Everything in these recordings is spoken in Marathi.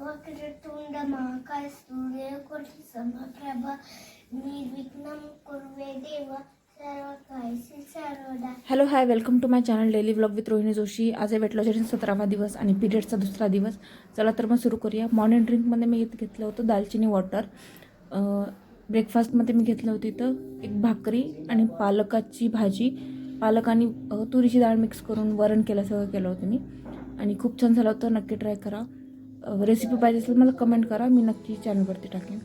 वक्रतुंड महाकाय सूर्यकोटि समप्रभा निर्विघ्नं कुरु देव सर्वकार्येषु सर्वदा. Hello hi, welcome to my channel daily vlog with Rohini Joshi. आज आहे वेट लॉसचा 17वा दिवस आणि पिरियडचा दुसरा दिवस. चला तर मग सुरू करूया. मॉर्निंग ड्रिंकमध्ये मी घेतलं होतं दालचिनी वॉटर. ब्रेकफास्टमध्ये मी घेतलं होतं इथं एक भाकरी आणि पालकाची भाजी, पालक आणि तुरीची डाळ मिक्स करून वरण केलं, सगळं केलं होतं मी आणि खूप छान झालं होतं. नक्की ट्राय करा. रेसिपी पाहिजे असेल मला कमेंट करा, मी नक्की चॅनलवरती टाकेन.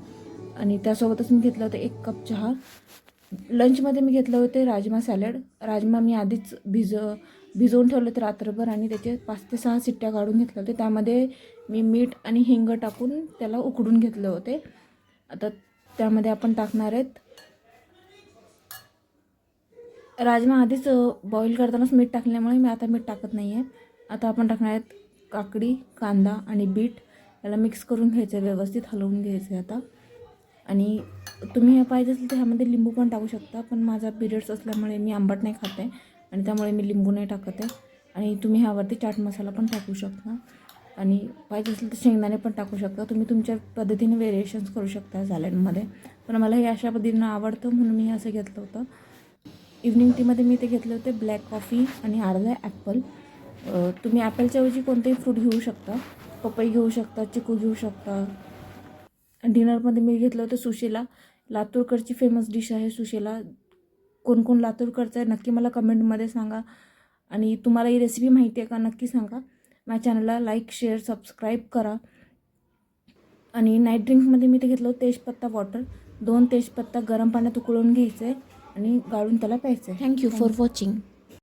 आणि त्यासोबतच मी घेतलं होतं 1 कप चहा. लंचमध्ये मी घेतले होते राजमा सॅलड. राजमा मी आधीच भिजवून ठेवले होते रात्रभर आणि त्याचे 5 ते 6 शिट्ट्या काढून घेतल्या होते. त्यामध्ये मी मीठ आणि हिंग टाकून त्याला उकडून घेतले होते. आता त्यामध्ये आपण टाकणार आहेत राजमा. आधीच बॉईल करतानाच मीठ टाकल्यामुळे मी आता मीठ टाकत नाही आहे. आता आपण टाकणार आहेत काकडी, कांदा आणि बीट. याला मिक्स करून घ्यायचं, व्यवस्थित हलवून घ्यायचं आता. आणि तुम्ही पाहिजे असेल तर ह्यामध्ये लिंबू पण टाकू शकता, पण माझा पिरियड्स असल्यामुळे मी आंबट नाही खात आहे आणि त्यामुळे मी लिंबू नाही टाकत आहे. आणि तुम्ही ह्यावरती चाट मसाला पण टाकू शकता आणि पाहिजे असेल तर शेंगदाणे पण टाकू शकता. तुम्ही तुमच्या पद्धतीने व्हेरिएशन्स करू शकता सॅलडमध्ये, पण मला हे अशा पद्धतीनं आवडतं म्हणून मी असं घेतलं होतं. इव्हनिंग टीमध्ये मी ते घेतले होते ब्लॅक कॉफी आणि अर्धा ॲपल. तुम्ही ॲपलच्या ऐवजी कोणतेही फ्रूट घेऊ शकता. पपई घेऊ शकता, चिकू घेऊ शकता. डिनरमध्ये मी घेतलं होतं सुशिला. लातूरकडची फेमस डिश आहे सुशिला. कोण कोण लातूरकडचं आहे नक्की मला कमेंटमध्ये सांगा. आणि तुम्हाला ही रेसिपी माहिती आहे का नक्की सांगा. माझ्या चॅनलला लाईक, शेअर, सबस्क्राईब करा. आणि नाईट ड्रिंकमध्ये मी ते घेतलं होतं तेजपत्ता वॉटर. 2 तेजपत्ता गरम पाण्यात उकळून घ्यायचं आहे आणि गाळून त्याला प्यायचं आहे. Thank you for watching.